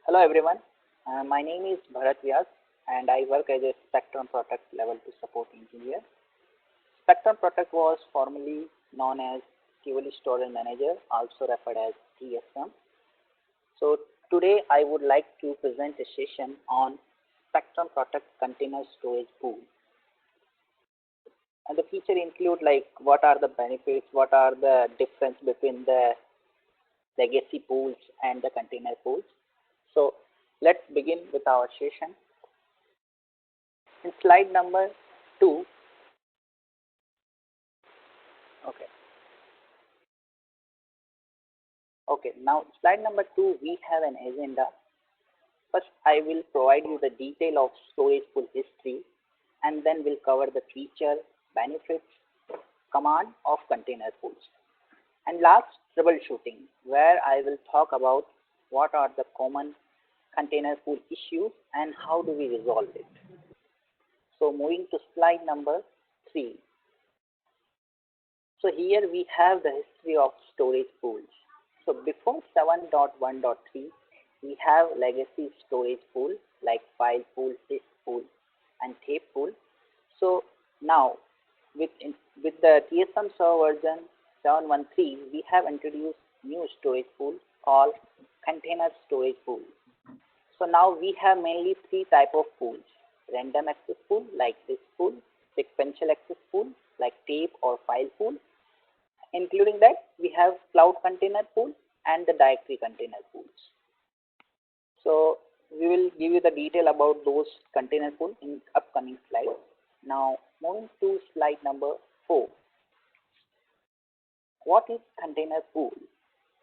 Hello everyone, my name is Bharat Vyas and I work as a Spectrum Protect Level 2 Support Engineer. Spectrum Protect was formerly known as Tivoli Storage Manager, also referred as TSM. So today I would like to present a session on Spectrum Protect Container Storage Pool. And the feature include like what are the benefits, what are the difference between the legacy pools and the container pools. So let's begin with our session. In slide number 2, okay, now slide number 2, we have an agenda. First, I will provide you the detail of storage pool history and then we'll cover the feature, benefits, command of container pools. And last, troubleshooting, where I will talk about what are the common container pool issues and how do we resolve it. So moving to slide number 3. So here we have the history of storage pools. So before 7.1.3, we have legacy storage pool like file pool, disk pool, and tape pool. So now with the TSM server version 7.1.3, we have introduced new storage pool called container storage pool. So now we have mainly 3 type of pools: random access pool like disk pool, sequential access pool like tape or file pool. Including that, we have cloud container pool and the directory container pools. So we will give you the detail about those container pool in upcoming slides. Now moving to slide number 4. What is container pool?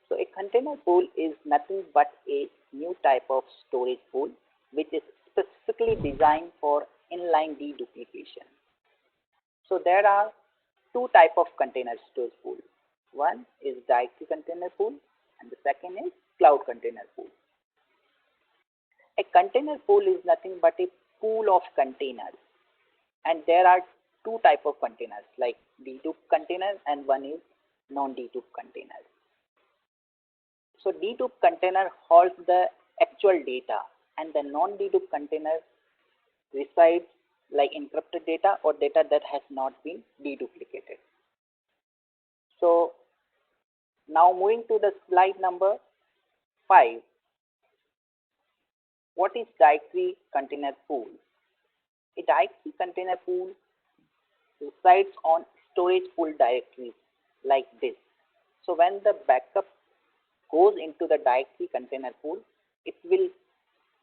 So a container pool is nothing but a new type of storage pool which is specifically designed for inline deduplication. So there are 2 type of container storage pool. One is directory container pool and the second is cloud container pool. A container pool is nothing but a pool of containers, and there are 2 type of containers like dedupe containers and one is non-dedupe containers. So dedupe container holds the actual data and the non-dedupe container resides like encrypted data or data that has not been deduplicated. So now moving to the slide number 5. What is directory container pool? A directory container pool resides on storage pool directories like this. So when the backup goes into the directory container pool, it will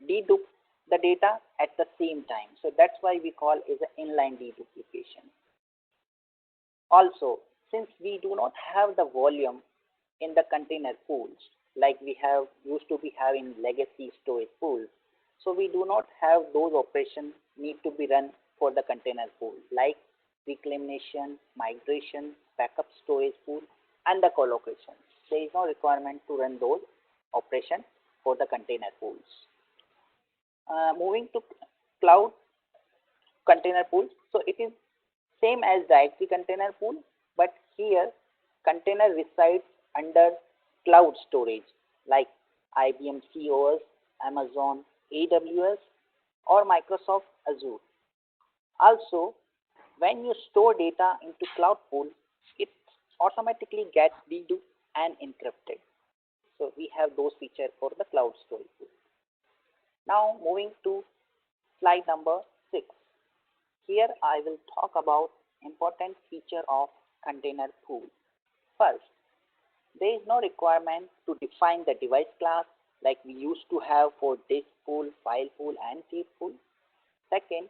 dedupe the data at the same time. So that's why we call it an inline deduplication. Also, since we do not have the volume in the container pools like we have used to be having legacy storage pools, so we do not have those operations need to be run for the container pool like reclamation, migration, backup storage pool, and the collocation. There is no requirement to run those operations for the container pools. Moving to cloud container pool, so it is same as directory container pool, but here container resides under cloud storage like IBM COS, Amazon AWS, or Microsoft Azure. Also, when you store data into cloud pool, it automatically gets deduped and encrypted. So we have those features for the cloud storage pool. Now moving to slide number 6. Here I will talk about important feature of container pool. First, there is no requirement to define the device class like we used to have for disk pool, file pool, and tape pool. Second,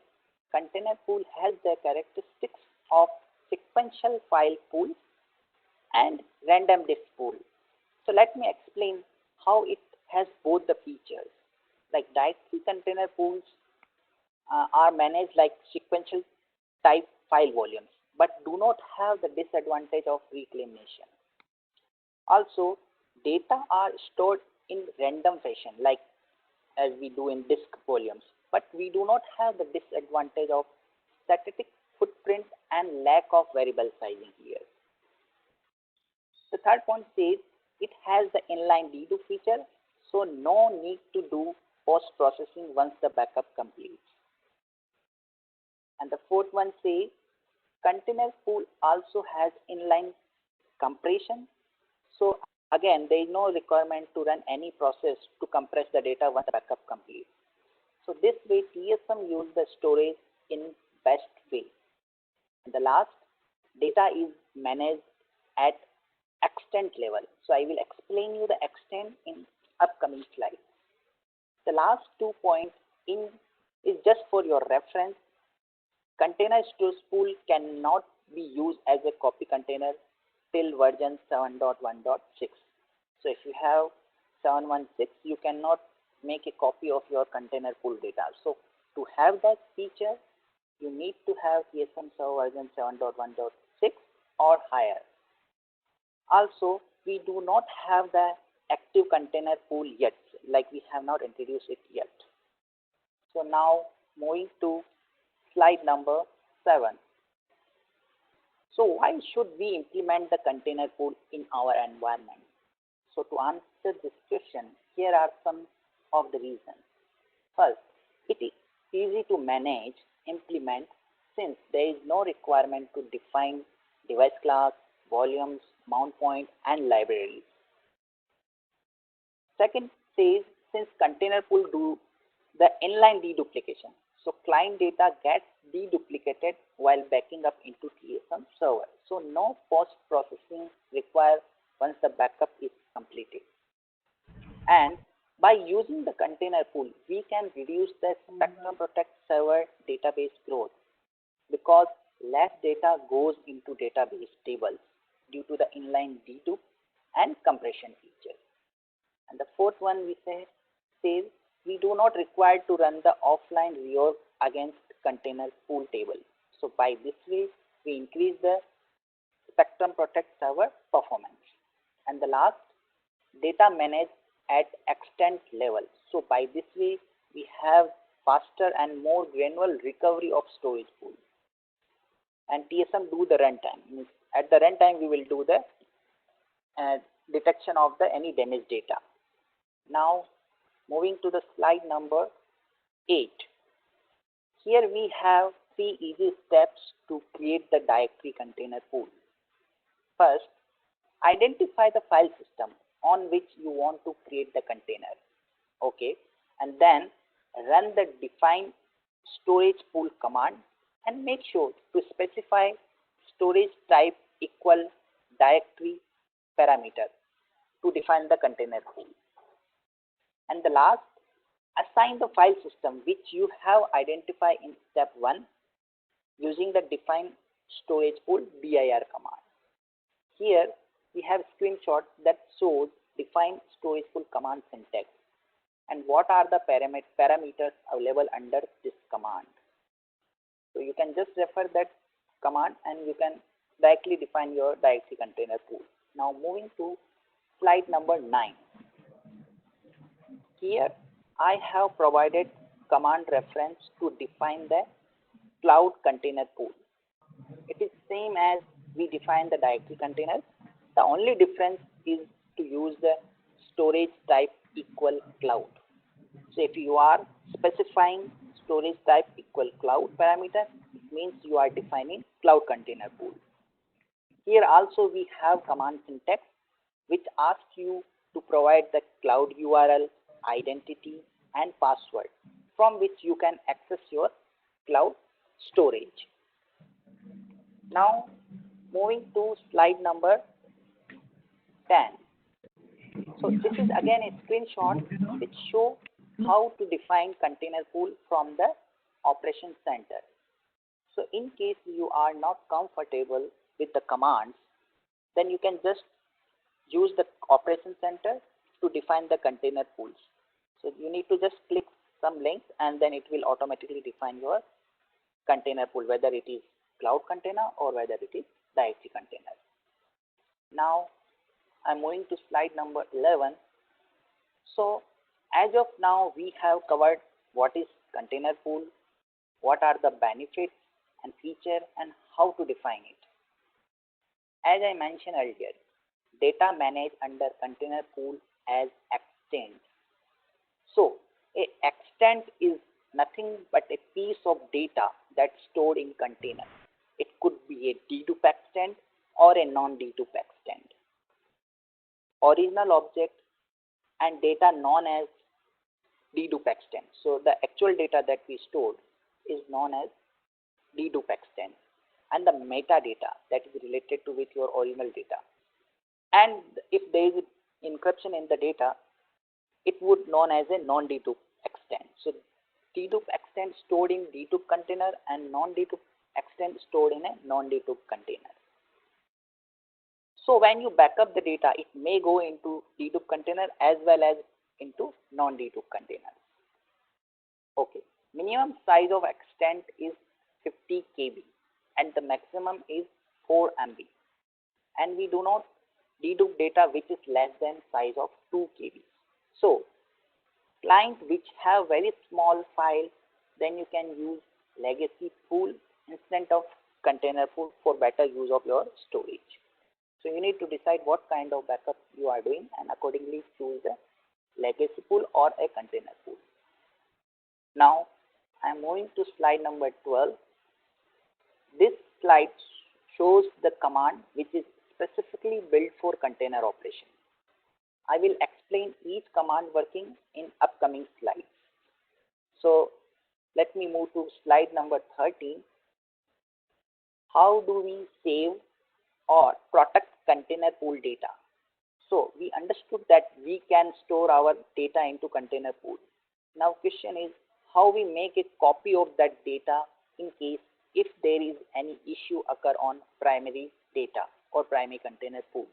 container pool has the characteristics of sequential file pool and random disk pool. So let me explain how it has both the features. Like directory container pools are managed like sequential type file volumes, but do not have the disadvantage of reclamation. Also, data are stored in random fashion like as we do in disk volumes, but we do not have the disadvantage of static footprint and lack of variable sizing here. The third point says it has the inline dedupe feature, So no need to do post-processing once the backup completes. And the fourth one says container pool also has inline compression. So again, there is no requirement to run any process to compress the data once the backup completes. So this way TSM use the storage in best way. And the last, data is managed at extent level. So I will explain you the extent in upcoming slides. The last 2 points in is just for your reference. Container storage pool cannot be used as a copy container till version 7.1.6. So if you have 7.1.6, you cannot make a copy of your container pool data. So to have that feature, you need to have TSM server version 7.1.6 or higher. Also, we do not have the active container pool yet, like we have not introduced it yet. So now moving to slide number 7. So why should we implement the container pool in our environment? So to answer this question, here are some of the reasons. First, it is easy to manage, implement, since there is no requirement to define device class, volumes, mount point, and libraries. Second says, since container pool do the inline deduplication, so client data gets deduplicated while backing up into TSM server. So no post-processing required once the backup is completed. And by using the container pool, we can reduce the Spectrum Protect server database growth because less data goes into database tables due to the inline dedupe and compression features. And the fourth one we says we do not require to run the offline reorg against container pool table. So by this way, we increase the Spectrum Protect server performance. And the last, data managed at extent level. So by this way, we have faster and more granular recovery of storage pool. And TSM do the runtime. At the runtime, we will do the detection of the any damaged data. Now, moving to the slide number 8. Here we have 3 easy steps to create the directory container pool. First, identify the file system on which you want to create the container. Okay, and then run the define storage pool command and make sure to specify storage type equal directory parameter to define the container pool. And the last, assign the file system which you have identified in step 1 using the define storage pool dir command. Here we have a screenshot that shows define storage pool command syntax and what are the parameters available under this command. So you can just refer that command and you can directly define your directory container pool. Now moving to slide number 9. Here I have provided command reference to define the cloud container pool. It is same as we define the directory containers. The only difference is to use the storage type equal cloud. So if you are specifying storage type equal cloud parameter, it means you are defining cloud container pool. Here also we have command syntax which asks you to provide the cloud URL, identity and password from which you can access your cloud storage. Now moving to slide number 10. So this is again a screenshot which show how to define container pool from the operation center. So in case you are not comfortable with the commands, then you can just use the operation center to define the container pools. So you need to just click some links and then it will automatically define your container pool, whether it is cloud container or whether it is directory container. Now I'm moving to slide number 11. So as of now we have covered what is container pool, what are the benefits and feature and how to define it. As I mentioned earlier, data managed under container pool as extent So a extent is nothing but a piece of data that's stored in container. It could be a dedupe extent or a non-dedupe extent. Original object and data known as dedupe extent. So the actual data that we stored is known as dedupe extent, and the metadata that is related to with your original data. And if there is encryption in the data, it would known as a non-dedupe extent. So dedupe extent stored in dedupe container and non-dedupe extent stored in a non-dedupe container. So when you back up the data, it may go into dedupe container as well as into non-dedupe container. Okay, minimum size of extent is 50 KB and the maximum is 4 MB. And we do not dedupe data which is less than size of 2 KB. So clients which have very small files, then you can use legacy pool instead of container pool for better use of your storage. So you need to decide what kind of backup you are doing and accordingly choose a legacy pool or a container pool. Now I am moving to slide number 12. This slide shows the command which is specifically built for container operation. I will explain each command working in upcoming slides. So let me move to slide number 13. How do we save or protect container pool data? So we understood that we can store our data into container pool. Now question is how we make a copy of that data in case if there is any issue occur on primary data or primary container pool.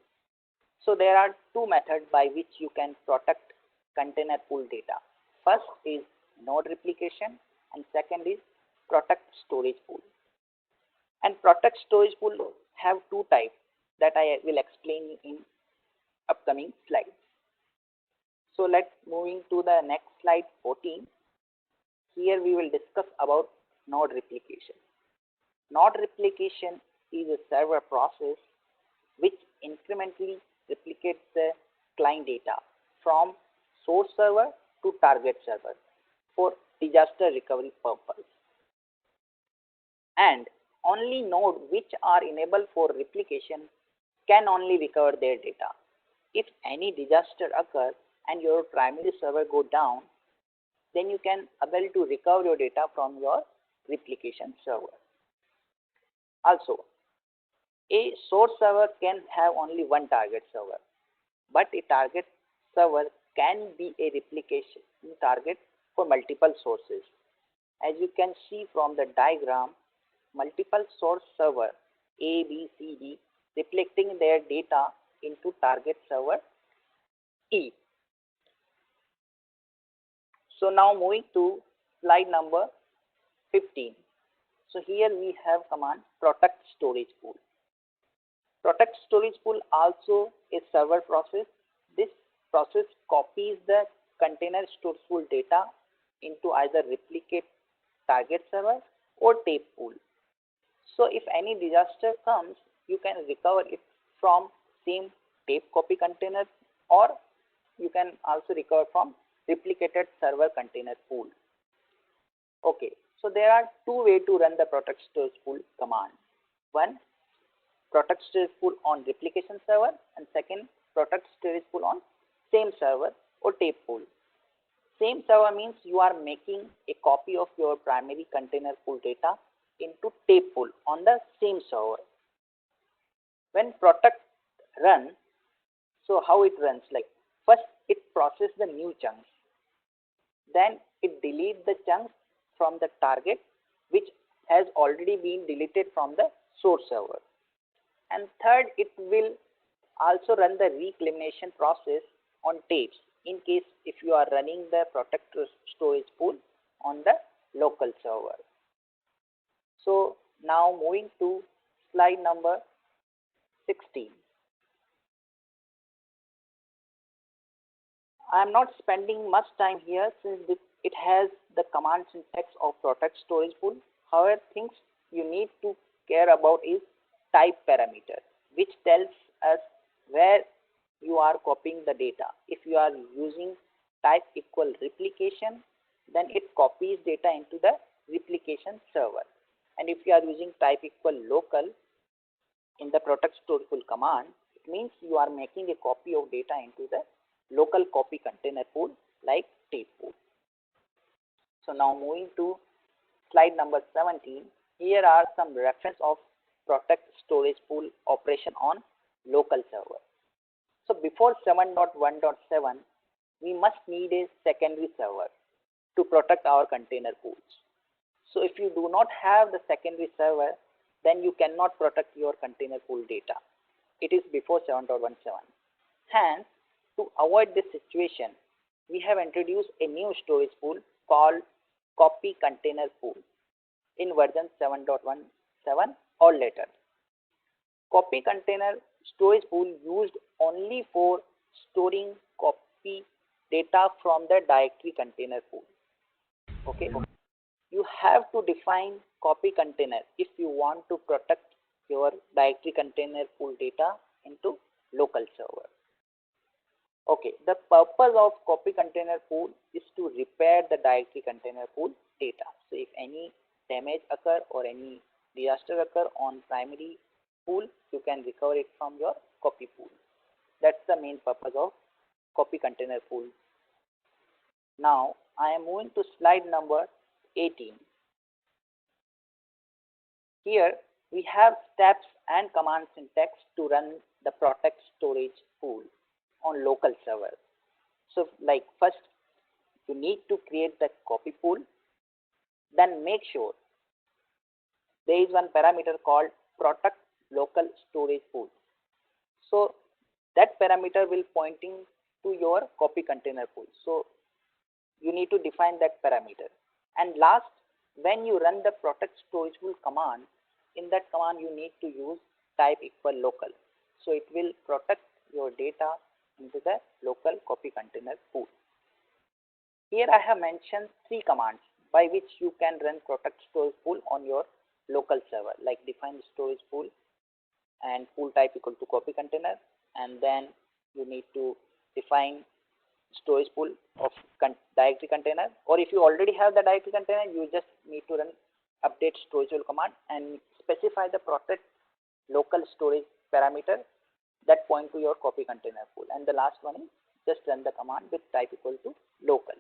So there are two methods by which you can protect container pool data. First is node replication and second is protect storage pool. And protect storage pool have two types that I will explain in upcoming slides. So let's moving to the next slide 14. Here we will discuss about node replication. Node replication is a server process which incrementally replicates the client data from source server to target server for disaster recovery purpose. And only nodes which are enabled for replication can only recover their data. If any disaster occurs and your primary server go down, then you can able to recover your data from your replication server. Also, a source server can have only one target server, but a target server can be a replication target for multiple sources. As you can see from the diagram, multiple source server A, B, C, D reflecting their data into target server E. So now moving to slide number 15. So here we have command protect storage pool. Protect storage pool also a server process. This process copies the container storage pool data into either replicate target server or tape pool. So if any disaster comes, you can recover it from same tape copy container or you can also recover from replicated server container pool. Okay, so there are two ways to run the protect storage pool command. One, protect storage pool on replication server, and second, protect storage pool on same server or tape pool. Same server means you are making a copy of your primary container pool data into tape pool on the same server. When protect run, so how it runs, like first it processes the new chunks, then it deletes the chunks from the target which has already been deleted from the source server, and third it will also run the reclamation process on tapes in case if you are running the protect storage pool on the local server. So now moving to slide number 16. I am not spending much time here since it has the command syntax of protect storage pool. However, things you need to care about is type parameter, which tells us where you are copying the data. If you are using type equal replication, then it copies data into the replication server. And if you are using type equal local in the protect storage pool command, it means you are making a copy of data into the local copy container pool like tape pool. So now moving to slide number 17, here are some reference of protect storage pool operation on local server. So before 7.1.7, we must need a secondary server to protect our container pools. So if you do not have the secondary server, then you cannot protect your container pool data. It is before 7.17. Hence, to avoid this situation, we have introduced a new storage pool called copy container pool in version 7.17 or later. Copy container storage pool used only for storing copy data from the directory container pool. Okay, you have to define copy container if you want to protect your directory container pool data into local server. Okay, the purpose of copy container pool is to repair the directory container pool data. So if any damage occur or any disaster occur on primary pool, you can recover it from your copy pool. That's the main purpose of copy container pool. Now I am moving to slide number 18. Here we have steps and command syntax to run the protect storage pool on local server. So like first you need to create the copy pool, then make sure there is one parameter called protect local storage pool. So that parameter will pointing to your copy container pool. So you need to define that parameter. And last, when you run the protect storage pool command, in that command you need to use type equal local. So it will protect your data into the local copy container pool. Here I have mentioned 3 commands by which you can run protect storage pool on your local server, like define storage pool and pool type equal to copy container, and then you need to define storage pool of directory container, or if you already have the directory container, you just need to run update storage pool command and specify the protect local storage parameter that point to your copy container pool. And the last one is just run the command with type equal to local.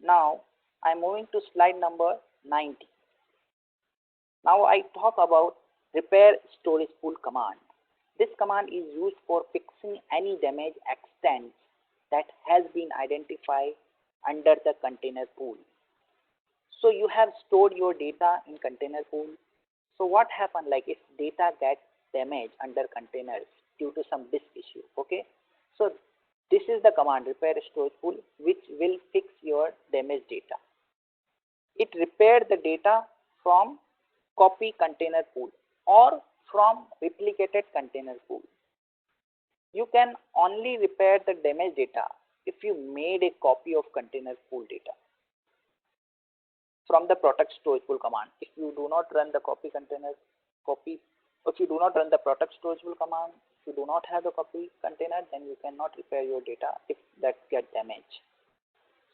Now I am moving to slide number 90. Now I talk about repair storage pool command. This command is used for fixing any damage extents that has been identified under the container pool. So you have stored your data in container pool. So what happens, like if data gets damaged under containers due to some disk issue, okay, so this is the command repair storage pool which will fix your damaged data. It repairs the data from copy container pool or from replicated container pool. You can only repair the damaged data if you made a copy of container pool data from the protect storage pool command. If you do not run the if you do not run the protect storage pool command, if you do not have the copy container, then you cannot repair your data if that gets damaged.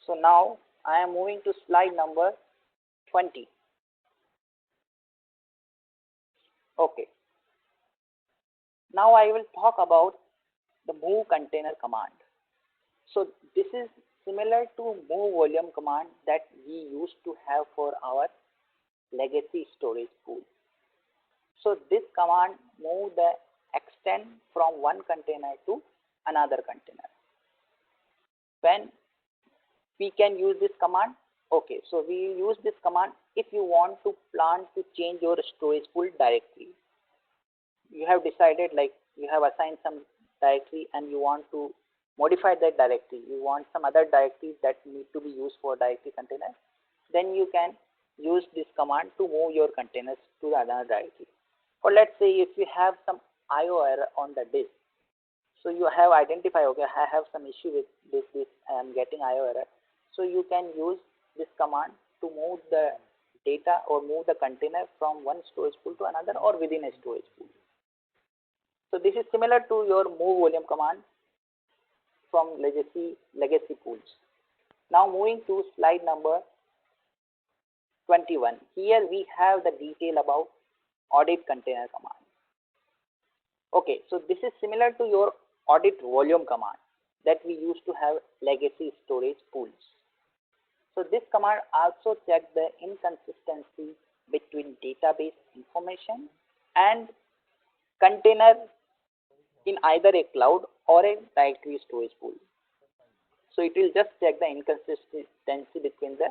So now I am moving to slide number 20. Okay. Now I will talk about the move container command. So this is similar to move volume command that we used to have for our legacy storage pool. So this command move the extent from one container to another container. When we can use this command? Okay, so we use this command if you want to plan to change your storage pool directly. You have decided, like you have assigned some directory and you want to modify that directory. You want some other directories that need to be used for directory container. Then you can use this command to move your containers to another directory. Or let's say if you have some IO error on the disk. So you have identified, okay, I have some issue with this, I am getting IO error. So you can use this command to move the data or move the container from one storage pool to another or within a storage pool. So this is similar to your move volume command. from legacy pools. Now moving to slide number 21. Here we have the detail about audit container command. Okay, so this is similar to your audit volume command that we used to have legacy storage pools. So this command also checks the inconsistency between database information and container in either a cloud or a directory storage pool. So it will just check the inconsistency between the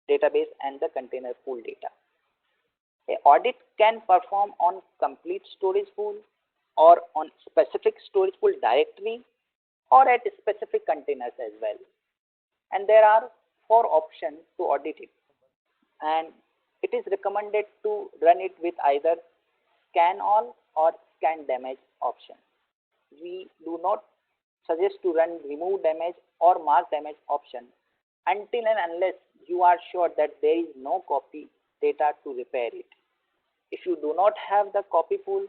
database and the container pool data. A audit can perform on complete storage pool or on specific storage pool directory or at specific containers as well. And there are 4 options to audit it. And it is recommended to run it with either scan all or scan damage option. We do not suggest to run remove damage or mark damage option until and unless you are sure that there is no copy data to repair it. If you do not have the copy pool,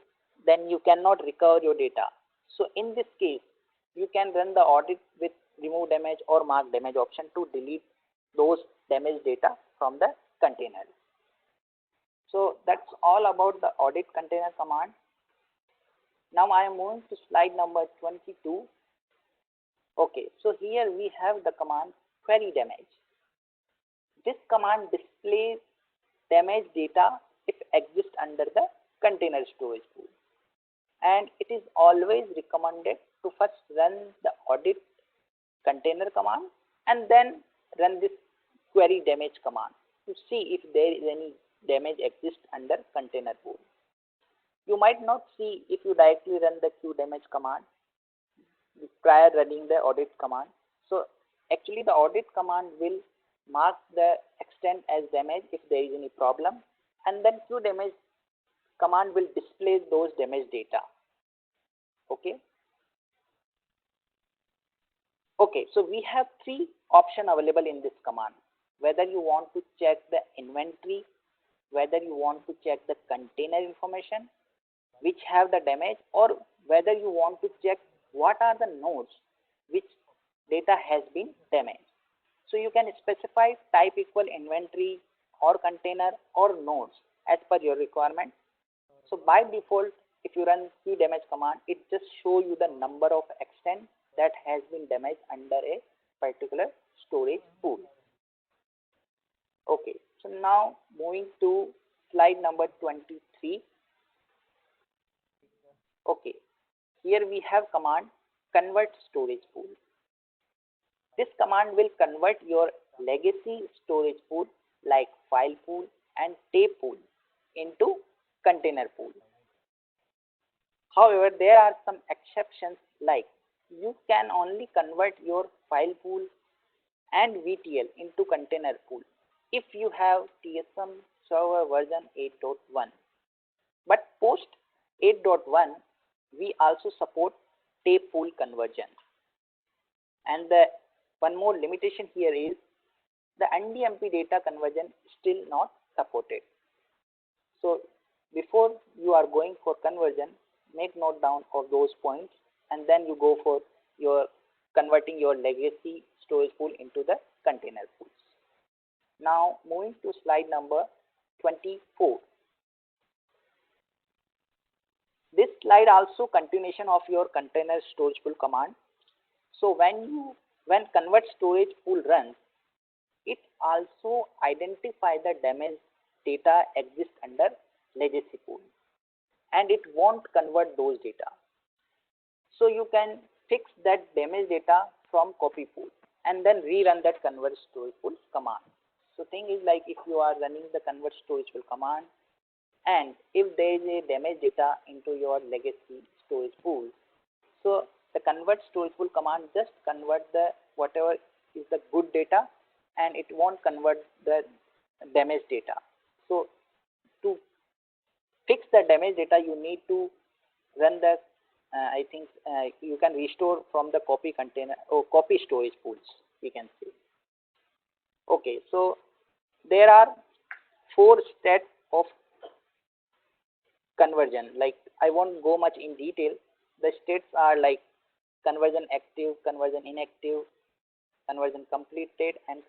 then you cannot recover your data. So in this case, you can run the audit with remove damage or mark damage option to delete those damaged data from the container. So that's all about the audit container command. Now I am moving to slide number 22. Okay, so here we have the command query damage. This command displays damaged data if exists under the container storage pool. And it is always recommended to first run the audit container command and then run this query damage command to see if there is any damage exists under container pool. You might not see if you directly run the qdamage command prior running the audit command. So actually the audit command will mark the extent as damage if there is any problem, and then qdamage command will display those damaged data. Okay. Okay, so we have 3 options available in this command. Whether you want to check the inventory, whether you want to check the container information which have the damage, or whether you want to check what are the nodes which data has been damaged. So you can specify type equal inventory or container or nodes as per your requirement. So by default, if you run qdamage command, it just show you the number of extent that has been damaged under a particular storage pool. Okay, so now moving to slide number 23. Okay, here we have command convert storage pool. This command will convert your legacy storage pool like file pool and tape pool into container pool. However, there are some exceptions, like you can only convert your file pool and VTL into container pool if you have TSM server version 8.1. But post 8.1, we also support tape pool conversion. And the one more limitation here is the NDMP data conversion is still not supported. So before you are going for conversion, make note down of those points, and then you go for your converting your legacy storage pool into the container pools. Now moving to slide number 24. This slide also continuation of your container storage pool command. So when convert storage pool runs, it also identify the damaged data exists under legacy pool, and it won't convert those data. So you can fix that damaged data from copy pool and then rerun that convert storage pool command. So thing is, like if you are running the convert storage pool command, and if there is a damaged data into your legacy storage pool, so the convert storage pool command just convert the whatever is the good data, and it won't convert the damaged data. So to fix the damaged data, you need to run the I think you can restore from the copy container or copy storage pools, we can say. Okay, so there are 4 steps of conversion. Like I won't go much in detail. The steps are like conversion active, conversion inactive, conversion completed, and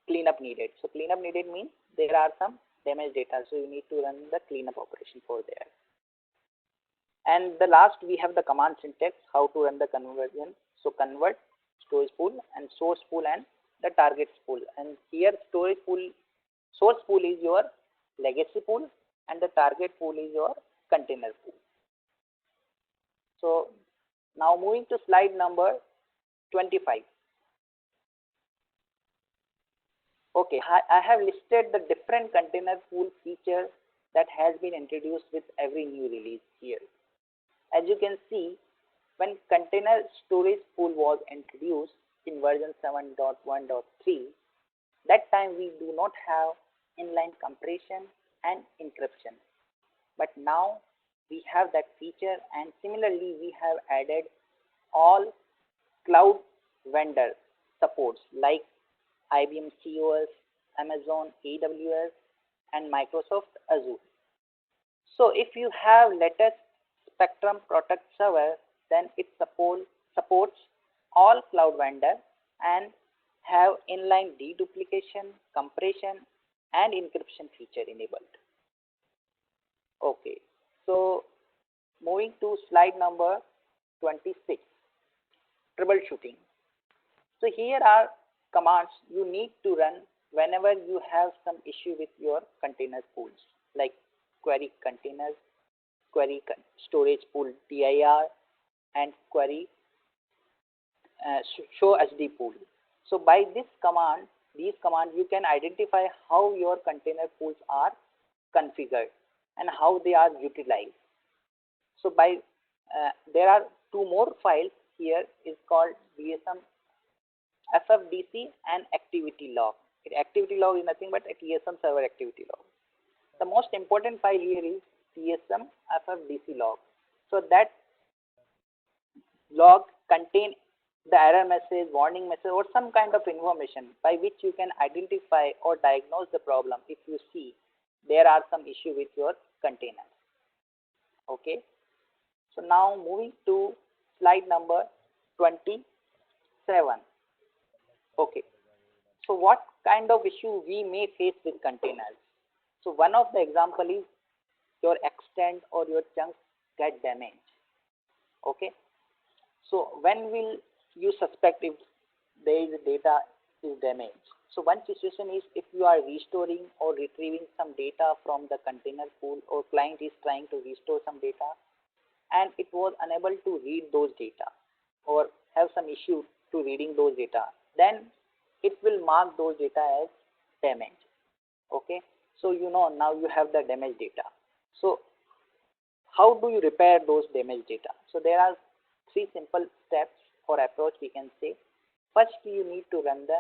cleanup needed. So cleanup needed means there are some damaged data, so you need to run the cleanup operation for there. And the last, we have the command syntax, how to run the conversion. So convert, storage pool, and source pool, and the target pool. And here storage pool, source pool is your legacy pool, and the target pool is your container pool. So now moving to slide number 25. Okay, I have listed the different container pool features that has been introduced with every new release here. As you can see, when container storage pool was introduced in version 7.1.3, that time we do not have inline compression and encryption. But now we have that feature, and similarly we have added all cloud vendor supports like IBM COS, Amazon AWS, and Microsoft Azure. So if you have latest Spectrum Protect server, then it supports all cloud vendor and have inline deduplication, compression, and encryption feature enabled. Okay, so moving to slide number 26, troubleshooting. So here are commands you need to run whenever you have some issue with your container pools, like query containers, query storage pool dir, and query show HD pool. So by these commands you can identify how your container pools are configured and how they are utilized. So by there are two more files here, is called DSM FFDC and activity log. Activity log is nothing but a TSM server activity log. The most important file here is TSM FFDC log. So that log contain the error message, warning message, or some kind of information by which you can identify or diagnose the problem if you see there are some issue with your container. Okay. So now moving to slide number 27. Okay. So what kind of issue we may face with containers? So one of the example is your extent or your chunks get damaged. Okay. So when will you suspect if there is data is damaged? So one situation is if you are restoring or retrieving some data from the container pool, or client is trying to restore some data and it was unable to read those data or have some issue to reading those data, then it will mark those data as damaged. Okay, so you know now you have the damaged data. So how do you repair those damaged data? So there are three simple steps or approach we can say. First, you need to run the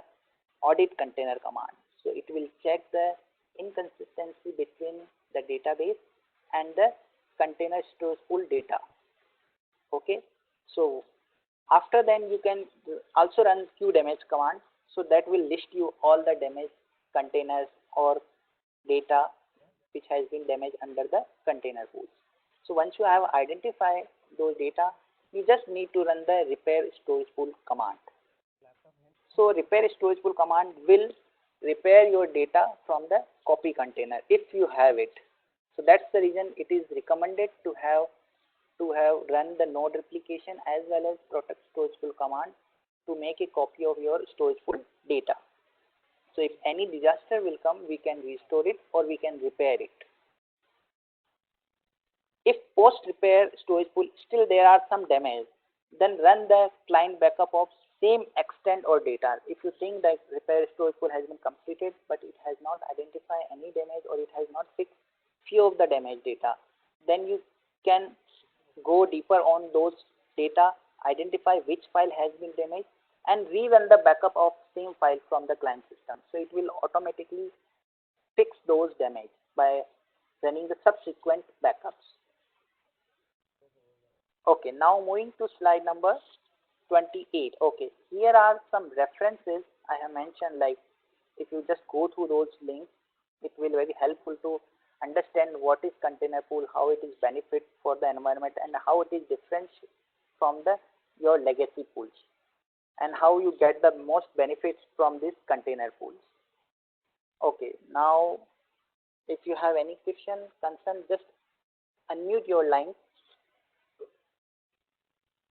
audit container command. So it will check the inconsistency between the database and the container storage pool data. Okay, so after then you can also run qdamage command. So that will list you all the damaged containers or data which has been damaged under the container pools. So once you have identified those data, you just need to run the repair storage pool command. So repair storage pool command will repair your data from the copy container if you have it. So that's the reason it is recommended to have run the node replication as well as protect storage pool command to make a copy of your storage pool data. So if any disaster will come, we can restore it or we can repair it. If post repair storage pool still there are some damage, then run the client backup of same extent or data. If you think that repair storage pool has been completed but it has not identified any damage or it has not fixed few of the damaged data, then you can go deeper on those data, identify which file has been damaged, and rerun the backup of same file from the client system. So it will automatically fix those damage by running the subsequent backups. Okay, now moving to slide number 28. Okay, here are some references I have mentioned. Like if you just go through those links, it will be very helpful to understand what is container pool, how it is benefit for the environment, and how it is different from the your legacy pools and how you get the most benefits from these container pools. Okay, now if you have any question, concern, just unmute your line